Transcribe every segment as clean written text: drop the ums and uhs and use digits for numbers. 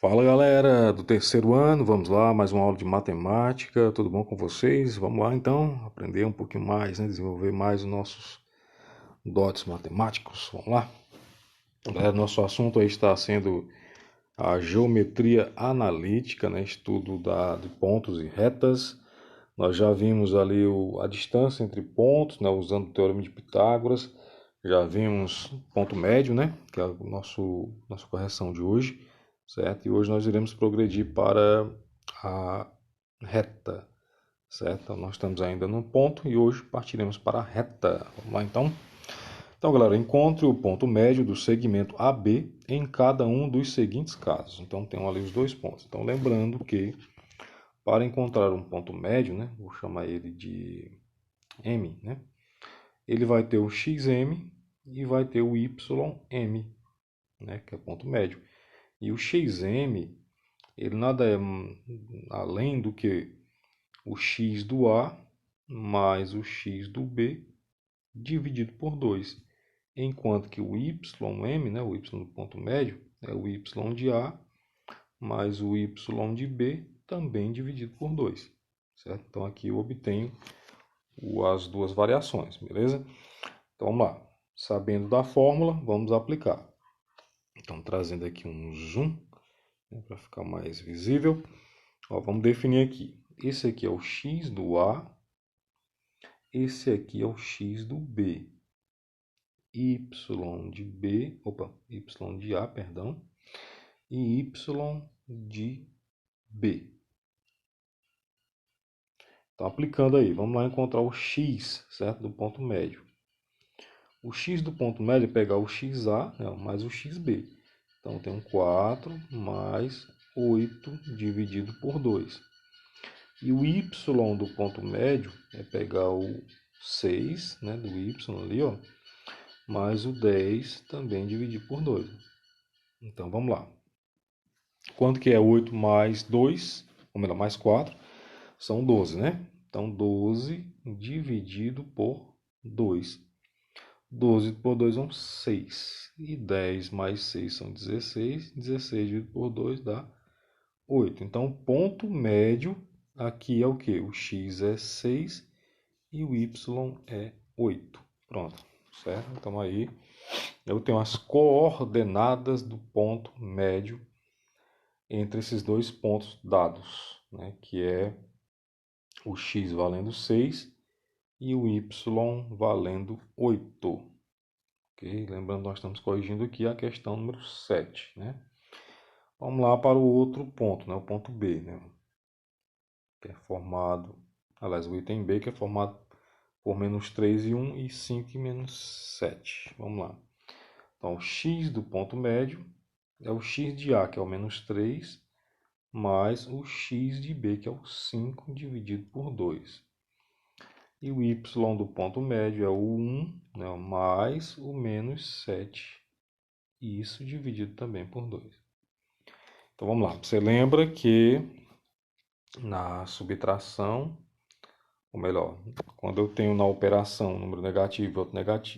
Fala galera do terceiro ano, vamos lá, mais uma aula de matemática, tudo bom com vocês? Vamos lá então, aprender um pouquinho mais, desenvolver mais os nossos dotes matemáticos, vamos lá? Galera, nosso assunto aí está sendo a geometria analítica, estudo de pontos e retas. Nós já vimos ali a distância entre pontos, usando o teorema de Pitágoras. Já vimos ponto médio, que é a nossa correção de hoje, certo? E hoje nós iremos progredir para a reta, certo? Então, nós estamos ainda no ponto e hoje partiremos para a reta. Vamos lá então? Então, galera, encontre o ponto médio do segmento AB em cada um dos seguintes casos. Então, tem ali os dois pontos. Então, lembrando que para encontrar um ponto médio, vou chamar ele de M, ele vai ter o xm e vai ter o ym, que é ponto médio. E o xm, ele nada é além do que o x do A mais o x do B dividido por 2. Enquanto que o ym, o y do ponto médio, é o y de A mais o y de B também dividido por 2. Certo? Então aqui eu obtenho as duas variações, beleza? Então vamos lá. Sabendo da fórmula, vamos aplicar. Então trazendo aqui um zoom, para ficar mais visível. Ó, vamos definir aqui. Esse aqui é o x do A, esse aqui é o x do B. Y de B, y de A, perdão, e y de B. Então, aplicando aí, vamos lá encontrar o x, certo? Do ponto médio. O x do ponto médio é pegar o xa, mais o xb. Então, tem um 4 mais 8 dividido por 2. E o y do ponto médio é pegar o 6, do y ali, ó, mais o 10 também dividido por 2. Então, vamos lá. Quanto que é 8 mais 2? Ou melhor, mais 4? São 12, Então, 12 dividido por 2. 12 por 2 são 6. E 10 mais 6 são 16. 16 dividido por 2 dá 8. Então, o ponto médio aqui é o que? O x é 6 e o y é 8. Pronto, certo? Então, aí eu tenho as coordenadas do ponto médio entre esses dois pontos dados, que é o x valendo 6 e o y valendo 8. Okay? Lembrando, nós estamos corrigindo aqui a questão número 7. Vamos lá para o outro ponto, o ponto B. Que é formado, aliás, o item B, que é formado por menos 3 e 1 e 5 e menos 7. Vamos lá. Então, o x do ponto médio é o x de A, que é o menos 3, mais o x de B, que é o 5, dividido por 2. E o y do ponto médio é o 1, mais o menos 7. E isso dividido também por 2. Então vamos lá. Você lembra que na subtração, ou melhor, quando eu tenho na operação um número negativo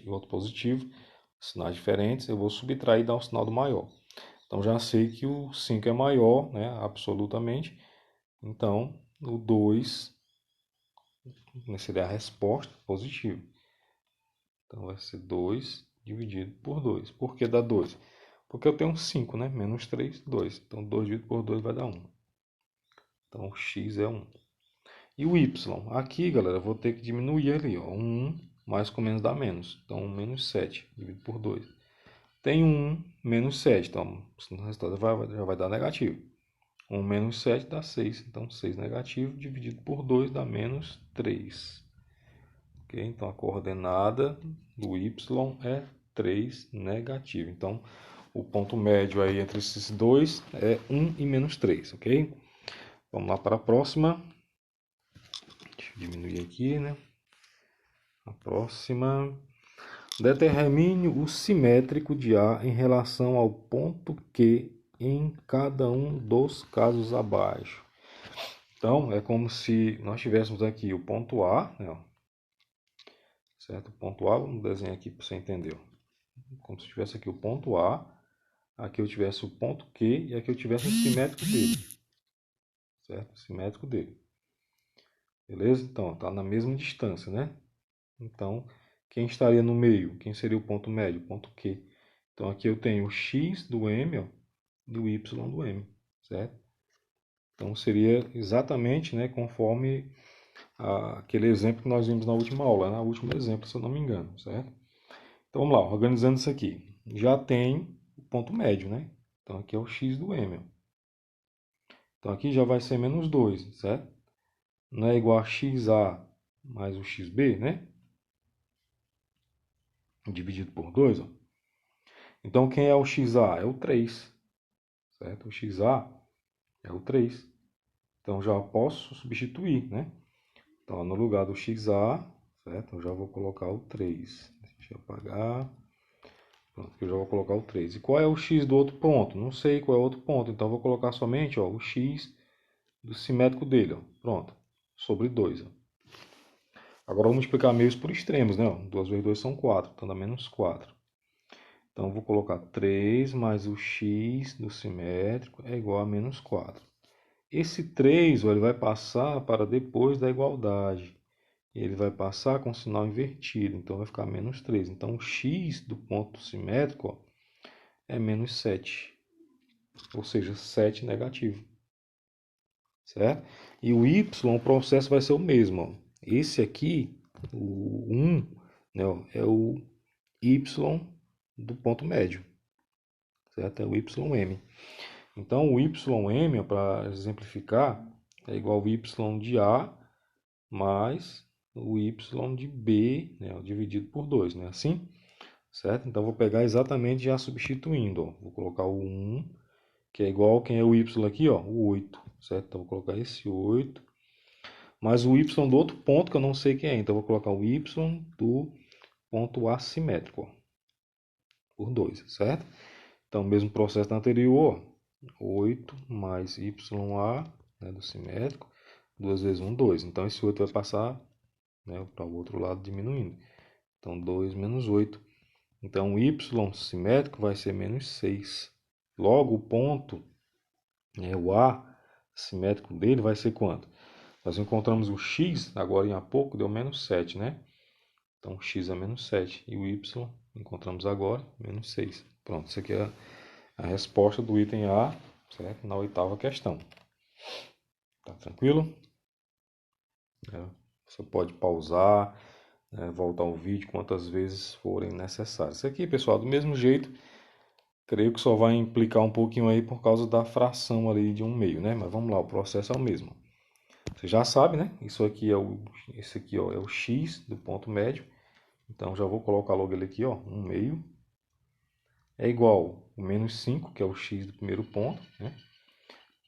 e outro positivo, sinais diferentes, eu vou subtrair e dar um sinal do maior. Então já sei que o 5 é maior, absolutamente. Então o 2 seria a resposta positiva. Então vai ser 2 dividido por 2. Por que dá 2? Porque eu tenho 5, Menos 3, 2. Então 2 dividido por 2 vai dar 1. Então o x é 1. E o y? Aqui, galera, eu vou ter que diminuir ali, ó. 1 mais com menos dá menos. Então menos 7 dividido por 2. Tem 1 menos 7. Então o resultado já vai dar negativo. 1 menos 7 dá 6. Então 6 negativo dividido por 2 dá menos 3. Okay? Então a coordenada do y é 3 negativo. Então o ponto médio aí entre esses dois é 1 e menos 3, ok? Vamos lá para a próxima. Deixa eu diminuir aqui, A próxima. Determine o simétrico de A em relação ao ponto Q em cada um dos casos abaixo. Então, é como se nós tivéssemos aqui o ponto A, certo? O ponto A, vamos desenhar aqui para você entender. Como se tivesse aqui o ponto A. aqui eu tivesse o ponto Q e aqui eu tivesse o simétrico dele. Certo? O simétrico dele. Beleza? Então, está na mesma distância, né? Então, quem estaria no meio? Quem seria o ponto médio? O ponto Q. Então, aqui eu tenho o x do m, ó, e o y do m, certo? Então, seria exatamente, né, conforme aquele exemplo que nós vimos na última aula, no último exemplo, se eu não me engano, certo? Então, vamos lá, organizando isso aqui. Já tem o ponto médio, né? Então, aqui é o x do m, ó. Então, aqui já vai ser menos 2, certo? Não é igual a xa mais o xb, né? Dividido por 2, ó. Então, quem é o xa? É o 3, certo? O xa é o 3. Então, já posso substituir, né? Então, no lugar do xa, certo? Eu já vou colocar o 3. Deixa eu apagar. Pronto, eu já vou colocar o 3. E qual é o x do outro ponto? Não sei qual é o outro ponto. Então, eu vou colocar somente, ó, o x do simétrico dele, ó. Pronto. Sobre 2, ó. Agora, vamos multiplicar meios por extremos, né? 2 vezes 2 são 4. Então, dá menos 4. Então, eu vou colocar 3 mais o x do simétrico é igual a menos 4. Esse 3, ó, ele vai passar para depois da igualdade. Ele vai passar com o sinal invertido. Então, vai ficar menos 3. Então, o x do ponto simétrico, ó, é menos 7. Ou seja, 7 negativo. Certo? E o y, o processo vai ser o mesmo. Ó. Esse aqui, o 1, né, ó, é o y do ponto médio. Certo? É o ym. Então, o ym, para exemplificar, é igual ao y de A mais o y de B, né, dividido por 2, né? Assim? Certo? Então, vou pegar exatamente já substituindo. Ó. Vou colocar o 1, que é igual quem é o y aqui, ó, o 8. Certo? Então, vou colocar esse 8. Mais o y do outro ponto, que eu não sei quem é. Então, vou colocar o y do ponto assimétrico, ó, por 2, certo? Então, mesmo processo da anterior, 8 mais YA, né, do simétrico, 2 vezes 1, 2. Então, esse 8 vai passar, né, para o outro lado diminuindo. Então, 2 menos 8. Então, o Y simétrico vai ser menos 6. Logo, o ponto, né, o A simétrico dele vai ser quanto? Nós encontramos o X, agora em há pouco, deu menos 7, né? Então, X é menos 7. E o Y, encontramos agora, menos 6. Pronto, isso aqui é a resposta do item A, certo? Na oitava questão. Tá tranquilo? Você pode pausar, voltar ao vídeo quantas vezes forem necessárias. Isso aqui, pessoal, do mesmo jeito, creio que só vai implicar um pouquinho aí por causa da fração ali de 1/2, né? Mas vamos lá, o processo é o mesmo. Você já sabe, né? Isso aqui esse aqui, ó, é o x do ponto médio. Então, já vou colocar logo ele aqui, ó, 1/2. É igual o menos 5, que é o x do primeiro ponto, né?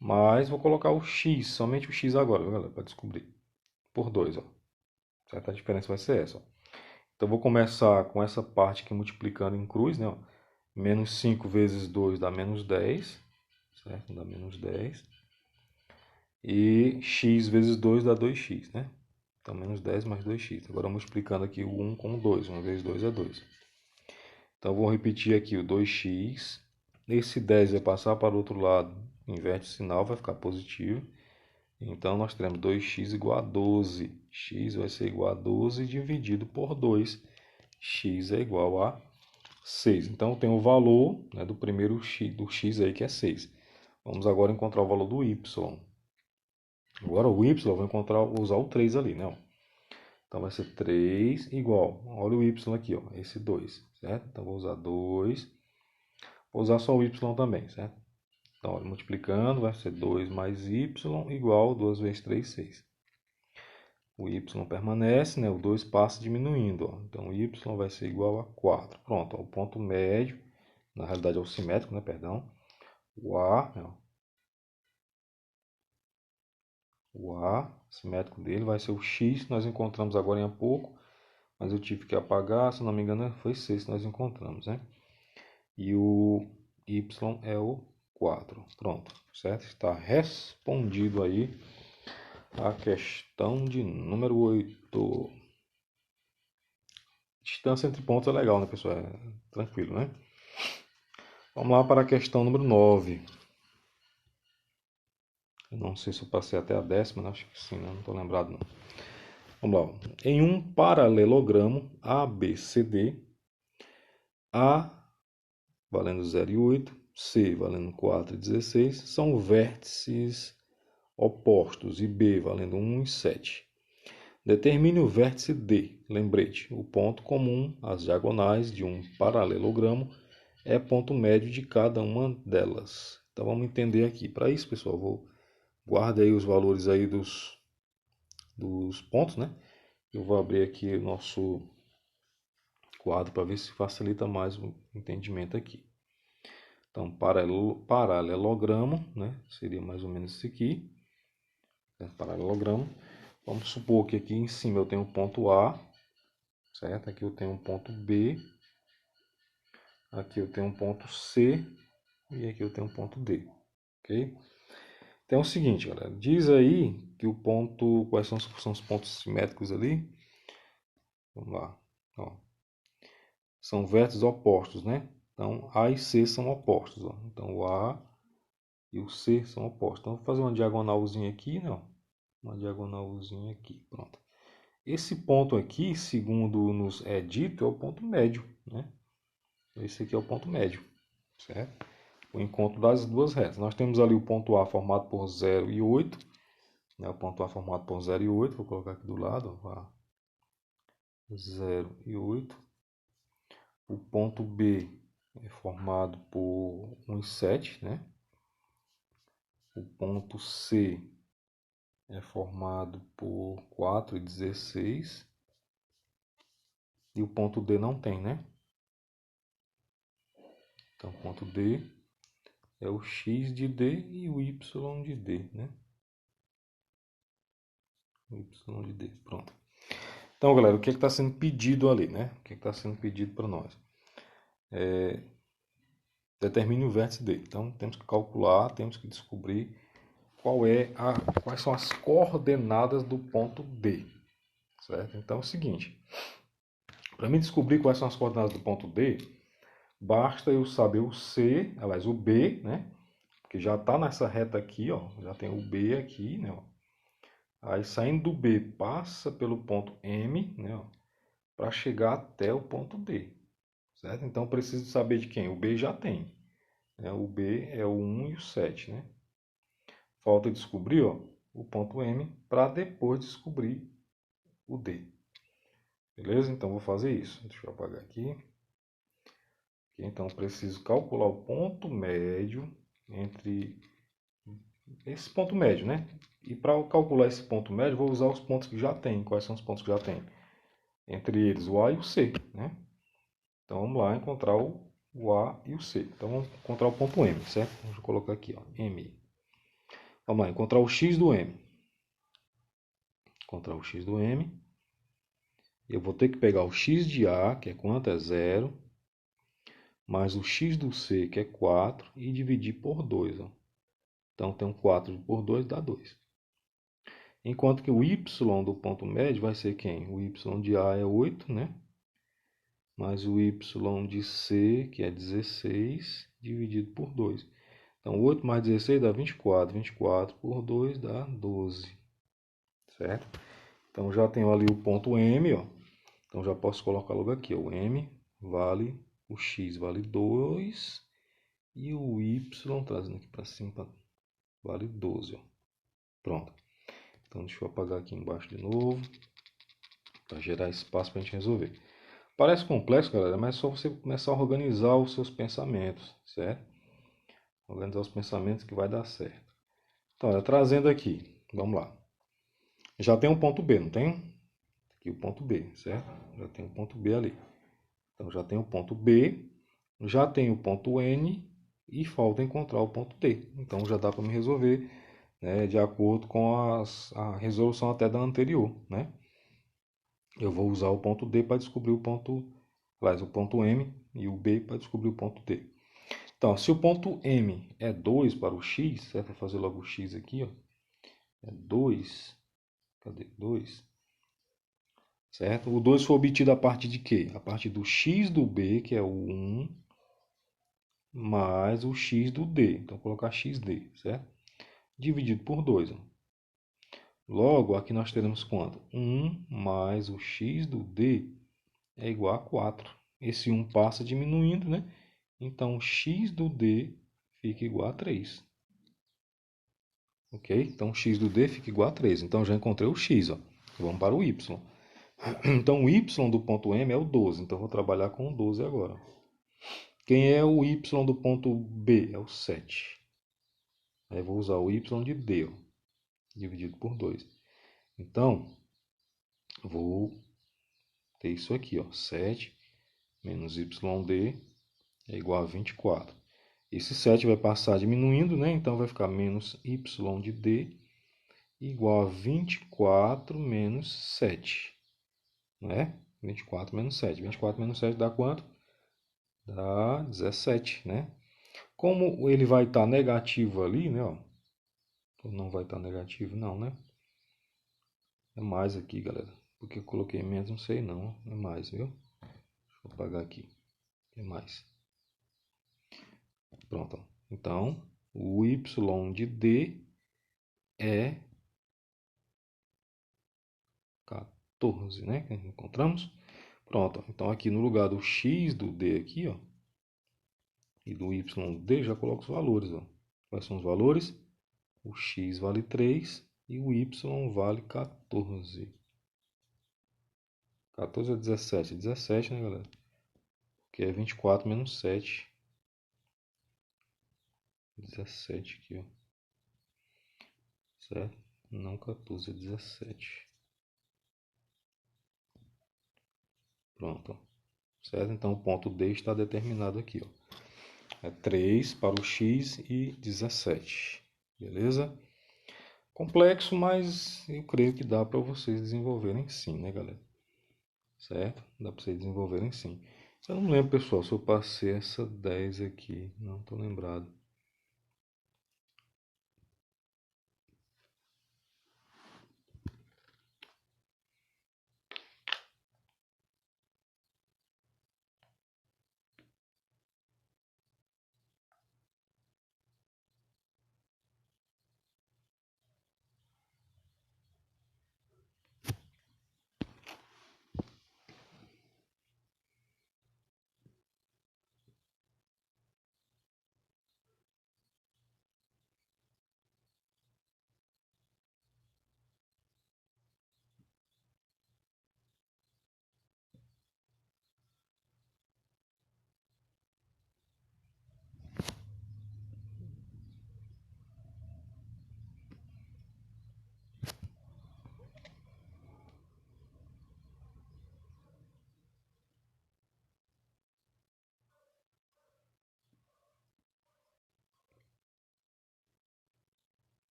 Mas vou colocar o x, somente o x agora, galera, para descobrir. Por 2, ó. Certo? A diferença vai ser essa, ó. Então, vou começar com essa parte aqui multiplicando em cruz, né? Ó. Menos 5 vezes 2 dá menos 10, certo? Dá menos 10. E x vezes 2 dá 2x, né? Então, menos 10 mais 2x. Agora, multiplicando aqui o 1 com o 2. 1 vezes 2 é 2. Então, vou repetir aqui o 2x. Esse 10 vai passar para o outro lado. Inverte o sinal, vai ficar positivo. Então, nós teremos 2x igual a 12. X vai ser igual a 12 dividido por 2. X é igual a 6. Então, tem o valor, né, do primeiro x, do x aí, que é 6. Vamos agora encontrar o valor do y. Agora o y, eu vou usar o 3 ali, né? Então, vai ser 3 igual. Olha o y aqui, ó, esse 2, certo? Então, vou usar 2. Vou usar só o y também, certo? Então, olha, multiplicando, vai ser 2 mais y igual 2 vezes 3, 6. O y permanece, né? O 2 passa diminuindo, ó. Então, o y vai ser igual a 4. Pronto, ó, o ponto médio, na realidade é o simétrico, né? Perdão. O A, ó, o A simétrico dele vai ser o x que nós encontramos agora há pouco, mas eu tive que apagar, se não me engano foi 6 que nós encontramos, né? E o y é o 4. Pronto, certo? Está respondido aí a questão de número 8. Distância entre pontos é legal, né, pessoal? É tranquilo, né? Vamos lá para a questão número 9. Eu não sei se eu passei até a 10ª, mas acho que sim, né? Não estou lembrado não. Vamos lá. Em um paralelogramo ABCD, A valendo 0,8, C valendo 4,16, são vértices opostos, e B valendo 1,7. Determine o vértice D. Lembrete, o ponto comum às diagonais de um paralelogramo é ponto médio de cada uma delas. Então vamos entender aqui. Para isso, pessoal, guarda aí os valores aí dos pontos, né? Eu vou abrir aqui o nosso quadro para ver se facilita mais o entendimento aqui. Então, paralelogramo, né? Seria mais ou menos isso aqui. Paralelogramo. Vamos supor que aqui em cima eu tenho o ponto A, certo? Aqui eu tenho um ponto B, aqui eu tenho um ponto C e aqui eu tenho um ponto D, ok? Então é o seguinte, galera, diz aí que o ponto, quais são os pontos simétricos ali? Vamos lá, ó. São vértices opostos, né? Então A e C são opostos, ó. Então o A e o C são opostos. Então vou fazer uma diagonalzinha aqui, né? Uma diagonalzinha aqui, pronto. Esse ponto aqui, segundo nos é dito, é o ponto médio, né? Esse aqui é o ponto médio, certo? O encontro das duas retas. Nós temos ali o ponto A formado por 0 e 8, né? O ponto A formado por 0 e 8, vou colocar aqui do lado, ó, 0 e 8. O ponto B é formado por 1 e 7, né? O ponto C é formado por 4 e 16. E o ponto D não tem, né? Então, o ponto D é o x de D e o y de D, né? O y de D, pronto. Então, galera, o que está sendo pedido ali, né? O que está sendo pedido para nós? Determine o vértice D. Então, temos que calcular, temos que descobrir quais são as coordenadas do ponto D, certo? Então, é o seguinte, para mim descobrir quais são as coordenadas do ponto D, basta eu saber o C, aliás, o B, né? Que já está nessa reta aqui, ó, já tem o B aqui, né? Ó. Aí saindo do B, passa pelo ponto M, né? Para chegar até o ponto D, certo? Então preciso saber de quem? O B já tem, né? O B é o 1 e o 7, né? Falta descobrir, ó, o ponto M para depois descobrir o D. Beleza? Então vou fazer isso. Deixa eu apagar aqui. Então preciso calcular o ponto médio entre esse ponto médio, né? E para calcular esse ponto médio, vou usar os pontos que já tem. Quais são os pontos que já tem? Entre eles o A e o C, né? Então vamos lá encontrar o A e o C. Então vamos encontrar o ponto M, certo? Vamos colocar aqui, ó, M. Vamos lá, encontrar o X do M. Encontrar o X do M. Eu vou ter que pegar o X de A, que é quanto? É 0. Mais o X do C, que é 4. E dividir por 2, ó. Então tem um 4 por 2 dá 2. Enquanto que o Y do ponto médio vai ser quem? O Y de A é 8, né? Mais o Y de C, que é 16, dividido por 2. Então, 8 mais 16 dá 24. 24 por 2 dá 12. Certo? Então, já tenho ali o ponto M, ó. Então, já posso colocar logo aqui, ó. O M vale, o X vale 2 e o Y, trazendo aqui para cima, vale 12, ó. Pronto. Então, deixa eu apagar aqui embaixo de novo, para gerar espaço para a gente resolver. Parece complexo, galera, mas é só você começar a organizar os seus pensamentos, certo? Organizar os pensamentos que vai dar certo. Então, olha, trazendo aqui, vamos lá. Já tem um ponto B, não tem? Aqui o ponto B, certo? Já tem o ponto B ali. Então, já tem o ponto B, já tem o ponto N e falta encontrar o ponto D. Então, já dá para me resolver, né, de acordo com a resolução até da anterior, né? Eu vou usar o ponto D para descobrir o ponto M e o B para descobrir o ponto D. Então, se o ponto M é 2 para o X, certo? Vou fazer logo o X aqui, ó. É 2. Cadê? 2. Certo? O 2 foi obtido a partir de quê? A partir do X do B, que é o 1, mais o x do d. Então, vou colocar xd, certo? Dividido por 2. Logo, aqui nós teremos quanto? 1 mais o x do d é igual a 4. Esse 1 passa diminuindo, né? Então, x do d fica igual a 3. Ok? Então, x do d fica igual a 3. Então, já encontrei o x. Ó. Vamos para o y. Então, o y do ponto M é o 12. Então, vou trabalhar com o 12 agora. Quem é o y do ponto B? É o 7. Aí, vou usar o y de D, ó, dividido por 2. Então, vou ter isso aqui, ó, 7 menos yd é igual a 24. Esse 7 vai passar diminuindo, né? Então, vai ficar menos y de d igual a 24 menos 7. Né? 24 menos 7. 24 menos 7 dá quanto? Dá 17, né? Como ele vai estar negativo ali, né? Ó, não vai estar negativo, não, né? É mais aqui, galera. Porque eu coloquei menos, não sei não. É mais, viu? Deixa eu apagar aqui. É mais. Pronto. Então, o y de d é 14, né? Que encontramos. Pronto. Então, aqui no lugar do x do d aqui, ó, e do y do d, já coloco os valores, ó. Quais são os valores? O x vale 3 e o y vale 14. 14 é 17. 17, né, galera? Que é 24 menos 7. 17 aqui, ó. Certo? Não 14, é 17. Pronto. Certo? Então o ponto D está determinado aqui, ó. É 3 para o x e 17. Beleza? Complexo, mas eu creio que dá para vocês desenvolverem sim, né, galera? Certo? Dá para vocês desenvolverem sim. Eu não lembro, pessoal, se eu passei essa 10 aqui. Não estou lembrado.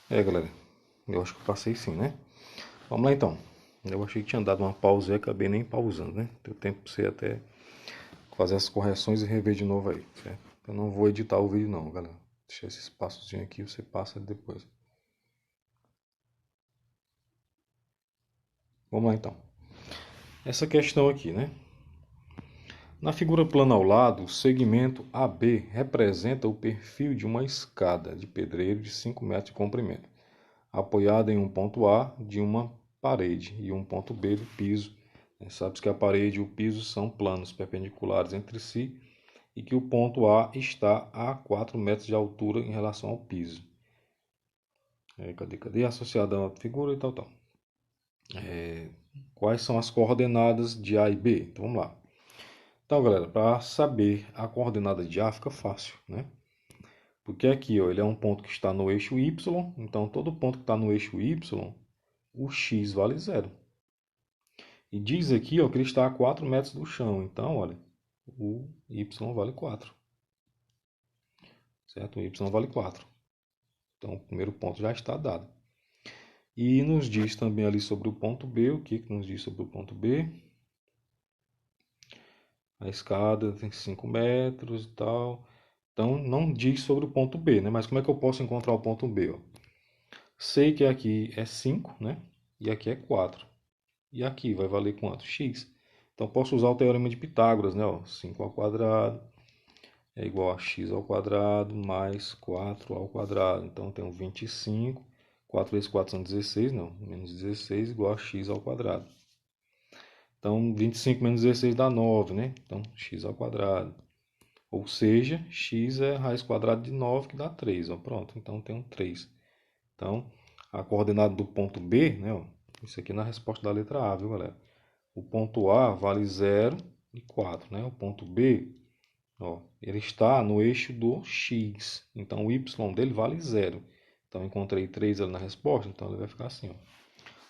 Galera, eu acho que eu passei sim, né? Vamos lá então. Eu achei que tinha dado uma pausa e acabei nem pausando, né? Deu tempo para você até fazer as correções e rever de novo aí, certo? Eu não vou editar o vídeo não, galera. Deixa esse espaçozinho aqui, você passa depois. Vamos lá então. Essa questão aqui, né? Na figura plana ao lado, o segmento AB representa o perfil de uma escada de pedreiro de 5 metros de comprimento, apoiada em um ponto A de uma parede e um ponto B do piso. Sabe-se que a parede e o piso são planos perpendiculares entre si e que o ponto A está a 4 metros de altura em relação ao piso. Cadê? Associada a figura e tal. Quais são as coordenadas de A e B? Então vamos lá. Então, galera, para saber a coordenada de A fica fácil, né? Porque aqui, ó, ele é um ponto que está no eixo Y, então todo ponto que está no eixo Y, o x vale 0. E diz aqui, ó, que ele está a 4 metros do chão, então, olha, o y vale 4. Certo? O y vale 4. Então, o primeiro ponto já está dado. E nos diz também ali sobre o ponto B, o que nos diz sobre o ponto B? A escada tem 5 metros e tal. Então, não diz sobre o ponto B, né? Mas como é que eu posso encontrar o ponto B? Ó? Sei que aqui é 5, né? E aqui é 4. E aqui vai valer quanto? X. Então, posso usar o teorema de Pitágoras, né? Ó, 5 ao quadrado é igual a x ao quadrado mais 4 ao quadrado. Então, eu tenho 25. 4 vezes 4 são 16, não. Menos 16 igual a x ao quadrado. Então, 25 menos 16 dá 9, né? Então, x ao quadrado. Ou seja, x é a raiz quadrada de 9, que dá 3. Ó. Pronto, então tem um 3. Então, a coordenada do ponto B, né? Ó, isso aqui é na resposta da letra A, viu, galera? O ponto A vale 0 e 4, né? O ponto B, ó, ele está no eixo do x. Então, o y dele vale 0. Então, encontrei 3 ali na resposta, então ele vai ficar assim, ó.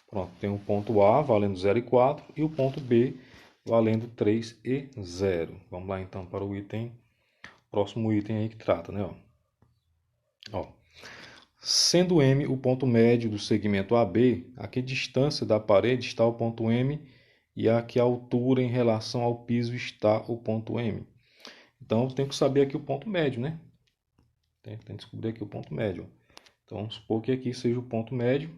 Pronto, tem o ponto A valendo 0 e 4 e o ponto B valendo 3 e 0. Vamos lá então para o próximo item aí que trata, né? Ó. Sendo M o ponto médio do segmento AB, a que distância da parede está o ponto M e a que altura em relação ao piso está o ponto M? Então, eu tenho que saber aqui o ponto médio, né? Tem que descobrir aqui o ponto médio. Então, vamos supor que aqui seja o ponto médio.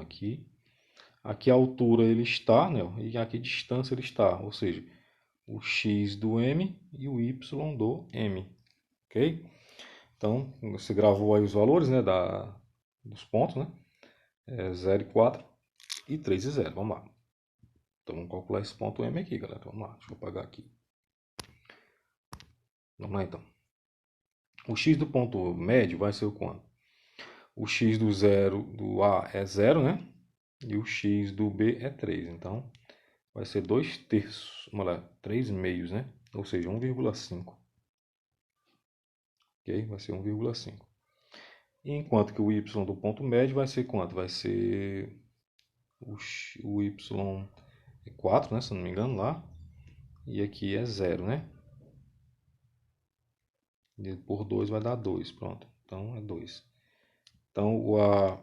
Aqui. Aqui a altura ele está, né? E aqui a distância ele está. Ou seja, o x do M e o y do M. Ok? Então, você gravou aí os valores, né? Dos pontos, né? 0 e 4 e 3 e 0. Vamos lá. Então, vamos calcular esse ponto M aqui, galera. Vamos lá. Deixa eu apagar aqui. Vamos lá, então. O x do ponto médio vai ser o quanto? O x do A é 0, né? E o x do B é 3. Então, vai ser 2 terços. Vamos lá, 3 meios, né? Ou seja, 1,5. Ok? Vai ser 1,5. Enquanto que o y do ponto médio vai ser quanto? Vai ser o y é 4, né? Se eu não me engano, lá. E aqui é 0, né? E por 2 vai dar 2. Pronto. Então, é 2. Então, a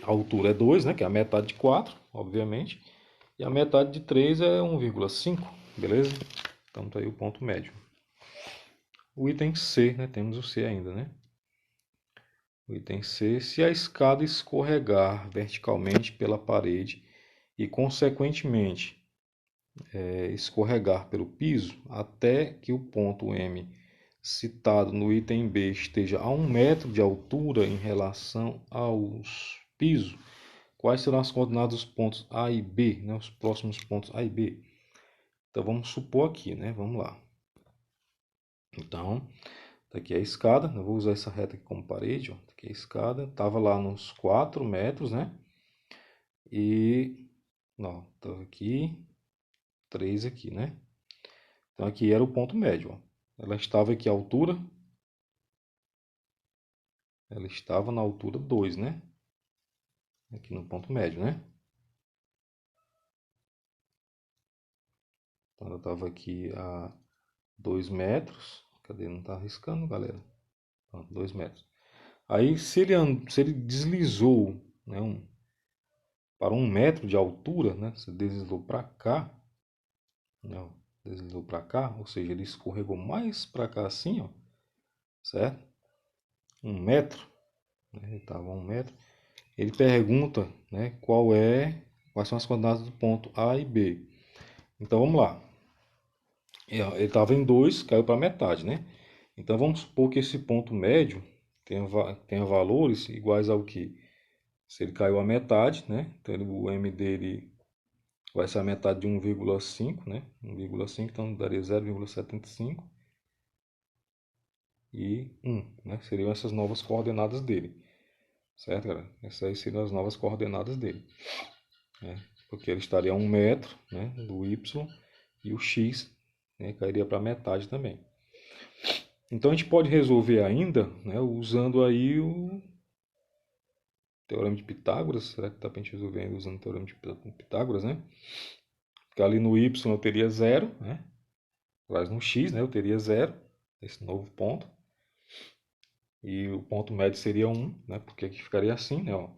altura é 2, né? Que é a metade de 4, obviamente. E a metade de 3 é 1,5. Beleza? Então, tá aí o ponto médio. O item C, né? Temos o C ainda, né? O item C, se a escada escorregar verticalmente pela parede e, consequentemente, escorregar pelo piso até que o ponto M citado no item B esteja a 1 metro de altura em relação aos pisos, quais serão as coordenadas dos pontos A e B, né? Os próximos pontos A e B? Então, vamos supor aqui, né? Vamos lá. Então, aqui é a escada, eu vou usar essa reta aqui como parede, ó. Aqui é a escada, estava lá nos 4 metros, né? E, não, estava aqui, 3 aqui, né? Então, aqui era o ponto médio, ó. Ela estava aqui à altura, ela estava na altura 2, né? Aqui no ponto médio, né? Então, ela estava aqui a 2 metros. Cadê? Não está arriscando, galera? Pronto, 2 metros. Aí, se ele deslizou, né, para 1 metro de altura, né? Se deslizou para cá, não, deslizou para cá, ou seja, ele escorregou mais para cá assim, ó, certo? 1 metro, né? Ele estava a 1 metro. Ele pergunta, né, quais são as coordenadas do ponto A e B. Então vamos lá. Ele estava em 2, caiu para metade, né? Então vamos supor que esse ponto médio tenha valores iguais ao que? Se ele caiu a metade, né? Então o M dele vai ser a metade de 1,5, né? 1,5, então daria 0,75 e 1, né? Seriam essas novas coordenadas dele. Certo, galera? Essas aí seriam as novas coordenadas dele. Né? Porque ele estaria a 1 metro, né, do Y e o X, né, cairia para metade também. Então a gente pode resolver ainda, né, usando aí o teorema de Pitágoras. Será que dá para a gente resolver ainda usando o teorema de Pitágoras, né? Porque ali no Y eu teria 0, né? Mas no X, né, eu teria 0, esse novo ponto. E o ponto médio seria 1, né? Porque aqui ficaria assim, né? Ó.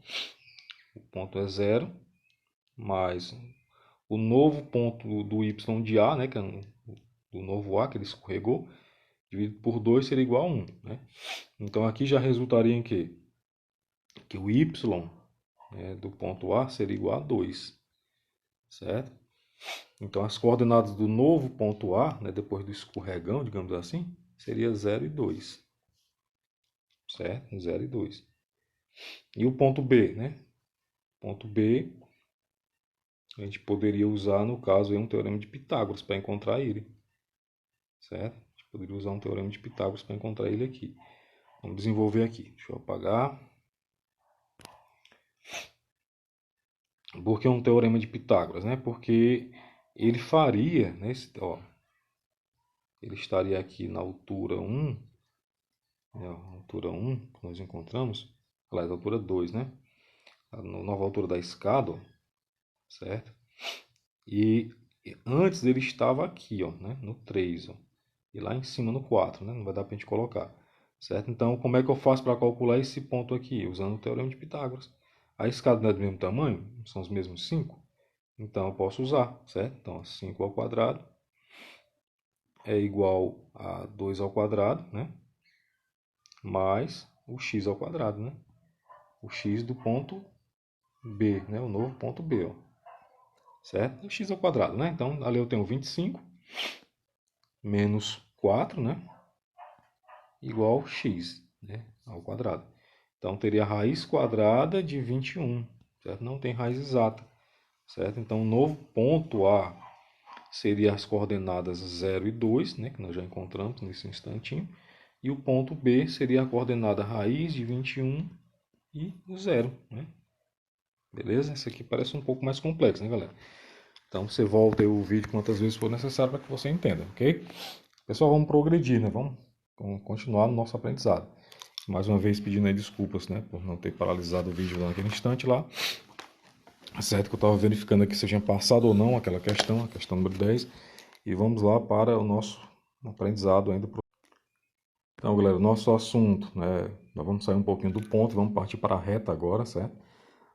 O ponto é 0, mais o novo ponto do y de A, né? Que é do novo A, que ele escorregou, dividido por 2 seria igual a 1, né? Então aqui já resultaria em quê? Que o y, né, do ponto A seria igual a 2, certo? Então as coordenadas do novo ponto A, né, depois do escorregão, digamos assim, seria 0 e 2, certo? 0 e 2. E o ponto B, né? Ponto B, a gente poderia usar, no caso, um teorema de Pitágoras para encontrar ele, certo? A gente poderia usar um teorema de Pitágoras para encontrar ele aqui. Vamos desenvolver aqui. Deixa eu apagar. Por que um teorema de Pitágoras, né? Porque ele faria, né? Ele estaria aqui na altura 1, né? A altura 1 que nós encontramos, aliás, a altura 2, né? A nova altura da escada, ó, certo? E antes ele estava aqui, ó, né? No 3, ó. E lá em cima no 4, né? Não vai dar para a gente colocar, certo? Então, como é que eu faço para calcular esse ponto aqui? Usando o teorema de Pitágoras. A escada não é do mesmo tamanho? São os mesmos 5? Então, eu posso usar, certo? Então, 5 ao quadrado é igual a 2 ao quadrado, né? Mais o x ao quadrado, né? O x do ponto B, né? O novo ponto B, ó. Certo? O x ao quadrado, né? Então, ali eu tenho 25 menos 4, né? Igual x, né? Ao quadrado. Então, teria a raiz quadrada de 21, certo? Não tem raiz exata, certo? Então, o novo ponto A seria as coordenadas 0 e 2, né? Que nós já encontramos nesse instantinho. E o ponto B seria a coordenada raiz de 21 e 0, né? Beleza? Esse aqui parece um pouco mais complexo, né, galera? Então, você volta aí o vídeo quantas vezes for necessário para que você entenda, ok? Pessoal, vamos progredir, né? Vamos continuar no nosso aprendizado. Mais uma vez pedindo aí desculpas, né? Por não ter paralisado o vídeo naquele instante lá. Certo que eu estava verificando aqui se eu tinha passado ou não aquela questão, a questão número 10. E vamos lá para o nosso aprendizado ainda. Então, galera, o nosso assunto, né? Nós vamos sair um pouquinho do ponto, vamos partir para a reta agora, certo?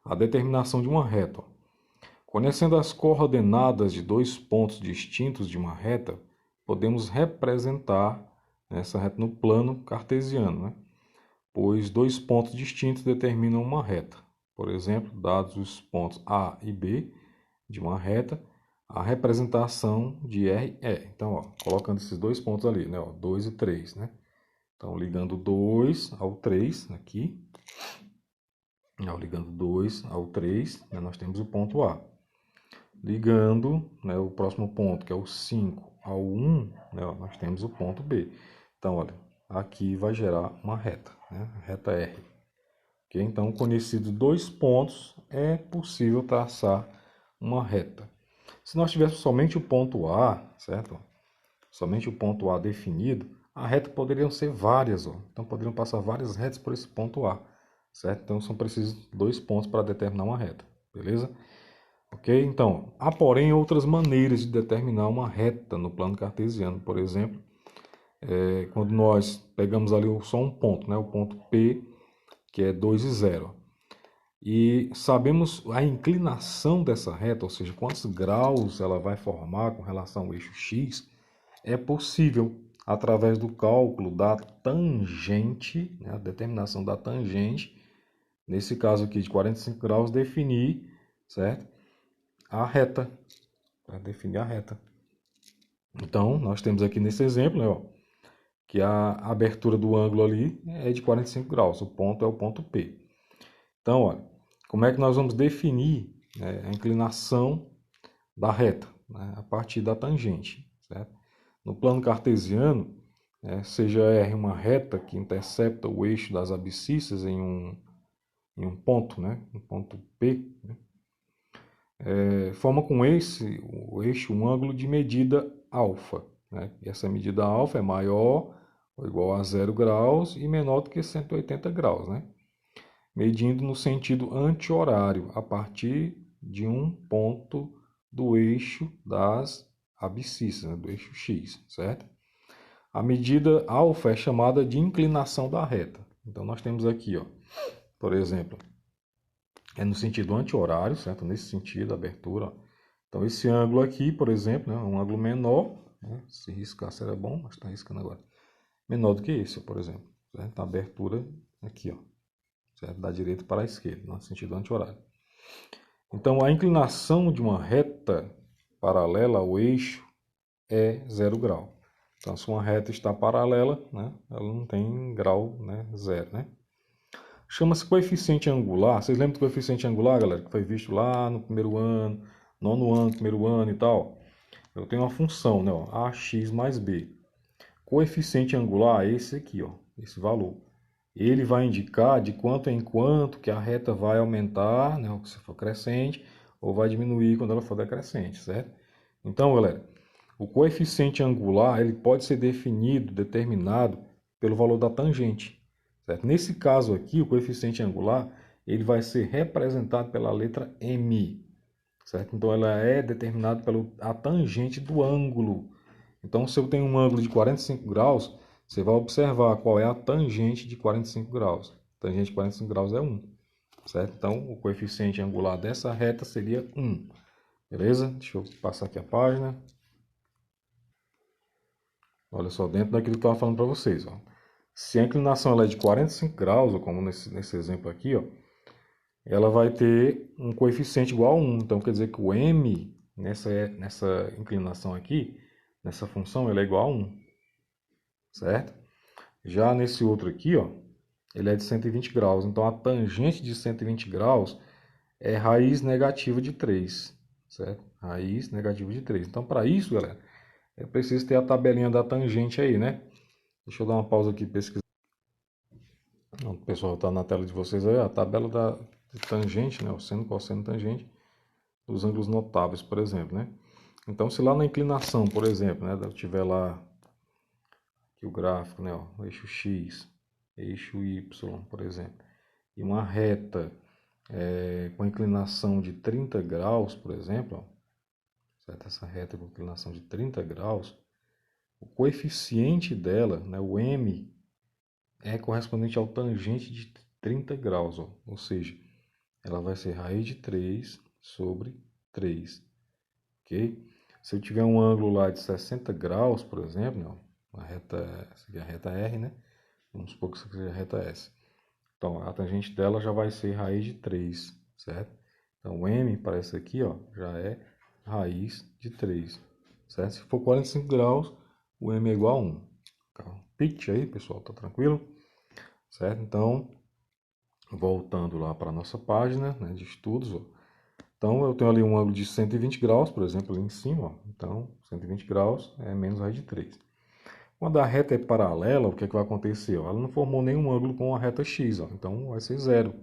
A determinação de uma reta. Ó. Conhecendo as coordenadas de dois pontos distintos de uma reta, podemos representar essa reta no plano cartesiano, né? Pois dois pontos distintos determinam uma reta. Por exemplo, dados os pontos A e B de uma reta, a representação de R é. Então, ó, colocando esses dois pontos ali, né, ó, 2 e 3, né? Então, ligando 2 ao 3 aqui, ligando 2 ao 3, né, nós temos o ponto A. Ligando, né, o próximo ponto, que é o 5 ao 1, né, ó, nós temos o ponto B. Então, olha, aqui vai gerar uma reta, né, reta R. Okay? Então, conhecidos dois pontos, é possível traçar uma reta. Se nós tivéssemos somente o ponto A, certo? Somente o ponto A definido, a reta poderiam ser várias, ó. Então poderiam passar várias retas por esse ponto A, certo? Então são precisos dois pontos para determinar uma reta, beleza? Ok? Então, há porém outras maneiras de determinar uma reta no plano cartesiano. Por exemplo, quando nós pegamos ali só um ponto, né? O ponto P, que é 2 e 0. E sabemos a inclinação dessa reta, ou seja, quantos graus ela vai formar com relação ao eixo x, é possível, através do cálculo da tangente, né, a determinação da tangente, nesse caso aqui de 45 graus, definir, certo? A reta, para definir a reta. Então, nós temos aqui nesse exemplo, né, ó, que a abertura do ângulo ali é de 45 graus, o ponto é o ponto P. Então, olha, como é que nós vamos definir, né, a inclinação da reta, né, a partir da tangente, certo? No plano cartesiano, seja R uma reta que intercepta o eixo das abscissas em um ponto, né, um ponto P, né, forma com o eixo um ângulo de medida alfa. Né? E essa medida alfa é maior ou igual a 0 graus e menor do que 180 graus, né? Medindo no sentido anti-horário, a partir de um ponto do eixo das abscissas, né, do eixo x, certo? A medida alfa é chamada de inclinação da reta. Então, nós temos aqui, ó, por exemplo, é no sentido anti-horário, certo? Nesse sentido, abertura. Ó. Então, esse ângulo aqui, por exemplo, é um ângulo menor, né? Se riscasse era bom, mas está riscando agora. Menor do que esse, por exemplo. Certo? A abertura aqui, ó, certo? Da direita para a esquerda, no sentido anti-horário. Então, a inclinação de uma reta paralela ao eixo é 0 grau. Então, se uma reta está paralela, né, ela não tem grau, né, 0, né? Chama-se coeficiente angular. Vocês lembram do coeficiente angular, galera? Que foi visto lá no primeiro ano, nono ano, primeiro ano e tal. Eu tenho uma função, né, ó, ax mais b. Coeficiente angular é esse aqui, ó, esse valor. Ele vai indicar de quanto em quanto que a reta vai aumentar, né, se for crescente, ou vai diminuir quando ela for decrescente, certo? Então, galera, o coeficiente angular ele pode ser definido, determinado pelo valor da tangente, certo? Nesse caso aqui, o coeficiente angular ele vai ser representado pela letra m, certo? Então, ela é determinada pela tangente do ângulo. Então, se eu tenho um ângulo de 45 graus, você vai observar qual é a tangente de 45 graus. A tangente de 45 graus é 1, certo? Então, o coeficiente angular dessa reta seria 1. Beleza? Deixa eu passar aqui a página. Olha só, dentro daquilo que eu estava falando para vocês. Ó. Se a inclinação ela é de 45 graus, ó, como nesse exemplo aqui, ó, ela vai ter um coeficiente igual a 1. Então, quer dizer que o m nessa inclinação aqui, nessa função, ele é igual a 1. Certo? Já nesse outro aqui, ó, ele é de 120 graus. Então, a tangente de 120 graus é raiz negativa de 3. Certo? Raiz negativa de 3. Então, para isso, galera, é preciso ter a tabelinha da tangente aí, né? Deixa eu dar uma pausa aqui e pesquisar. O pessoal está na tela de vocês aí, a tabela de tangente, né? O seno, cosseno, tangente dos ângulos notáveis, por exemplo, né? Então, se lá na inclinação, por exemplo, né, eu tiver lá aqui o gráfico, né, ó, o eixo X, eixo Y, por exemplo, e uma reta com inclinação de 30 graus, por exemplo, ó, certo? Essa reta com inclinação de 30 graus, o coeficiente dela, né, o m, é correspondente ao tangente de 30 graus, ó. Ou seja, ela vai ser raiz de 3 sobre 3, ok? Se eu tiver um ângulo lá de 60 graus, por exemplo, né, a reta, seria a reta R, né? Vamos supor que isso seja a reta S. Então, a tangente dela já vai ser raiz de 3, certo? Então, o m para essa aqui, ó, já é raiz de 3, certo? Se for 45 graus, o m é igual a 1. Pitch aí, pessoal, tá tranquilo? Certo? Então, voltando lá para a nossa página, né, de estudos, ó. Então, eu tenho ali um ângulo de 120 graus, por exemplo, ali em cima, ó. Então, 120 graus é menos raiz de 3. Quando a reta é paralela, o que é que vai acontecer? Ela não formou nenhum ângulo com a reta x, ó. Então vai ser zero,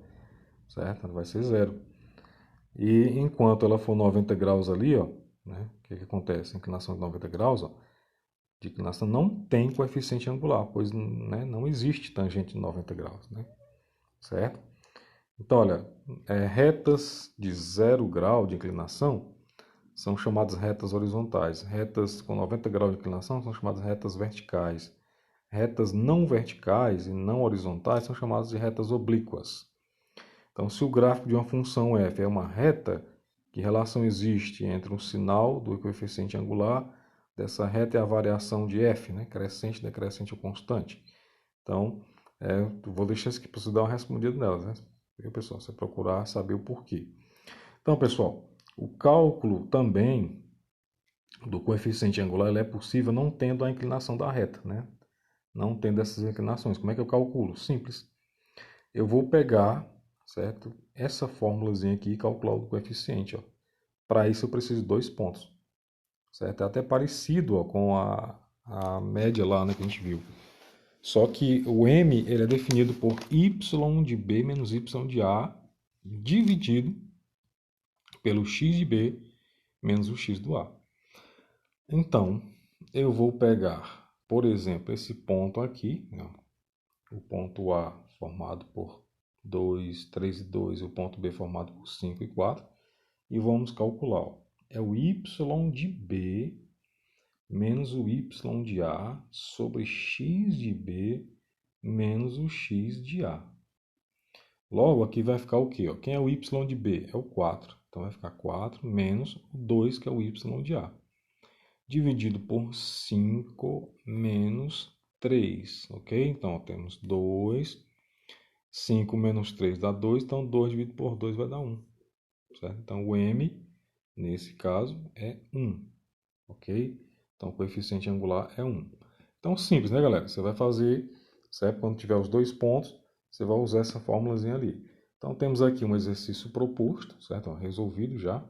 certo? Ela vai ser zero. E enquanto ela for 90 graus ali, ó, né, o que é que acontece? A inclinação de 90 graus, ó, de inclinação não tem coeficiente angular, pois, né, não existe tangente de 90 graus, né? Certo? Então, olha, retas de 0 grau de inclinação são chamadas retas horizontais. Retas com 90 graus de inclinação são chamadas retas verticais. Retas não verticais e não horizontais são chamadas de retas oblíquas. Então, se o gráfico de uma função f é uma reta, que relação existe entre um sinal do coeficiente angular dessa reta e a variação de f, né? Crescente, decrescente ou constante? Então, vou deixar isso aqui para você dar uma respondida nelas, né? Viu, pessoal? Você procurar saber o porquê. Então, pessoal, o cálculo também do coeficiente angular ele é possível não tendo a inclinação da reta, né? Não tendo essas inclinações. Como é que eu calculo? Simples. Eu vou pegar, certo? Essa fórmulazinha aqui e calcular o coeficiente, ó. Para isso eu preciso de 2 pontos, certo? É até parecido, ó, com a média lá, né, que a gente viu. Só que o m ele é definido por y de b menos y de a dividido pelo x de b menos o x do a. Então, eu vou pegar, por exemplo, esse ponto aqui, né? O ponto A formado por 2, 3 e 2, e o ponto B formado por 5 e 4, e vamos calcular. Ó. É o y de B menos o y de A sobre x de B menos o x de A. Logo, aqui vai ficar o quê? Ó? Quem é o y de B? É o 4. Então, vai ficar 4 menos o 2, que é o y de A. dividido por 5 menos 3, ok? Então, temos 2, 5 menos 3 dá 2, então 2 dividido por 2 vai dar 1, certo? Então, o m, nesse caso, é 1, ok? Então, o coeficiente angular é 1. Então, simples, né, galera? Você vai fazer, certo? Quando tiver os dois pontos, você vai usar essa fórmulazinha ali. Então, temos aqui um exercício proposto, certo? Resolvido já,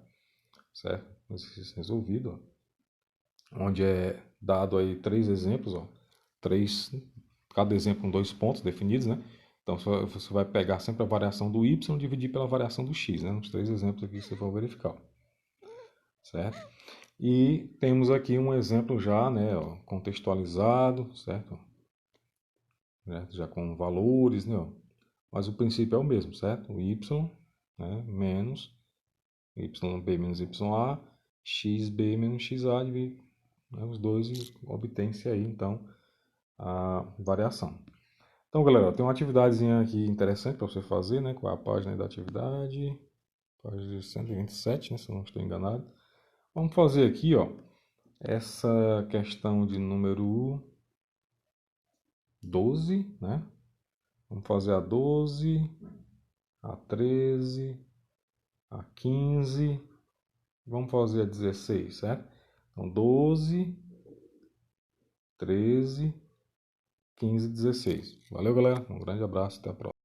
certo? Um exercício resolvido, onde é dado aí 3 exemplos, ó. Cada exemplo com 2 pontos definidos, né? Então, você vai pegar sempre a variação do y e dividir pela variação do x, né? Nos 3 exemplos aqui que você for verificar, certo? E temos aqui um exemplo já, né, ó, contextualizado, certo? Já com valores, né? Mas o princípio é o mesmo, certo? O y, né, menos yb menos ya, xb menos xa, né, os dois e obtém-se aí, então, a variação. Então, galera, tem uma atividadezinha aqui interessante para você fazer, né? Qual é a página da atividade? Página 127, né? Se eu não estou enganado. Vamos fazer aqui, ó, essa questão de número 12, né? Vamos fazer a 12, a 13, a 15, vamos fazer a 16, certo? Então, 12, 13, 15 e 16. Valeu, galera. Um grande abraço. Até a próxima.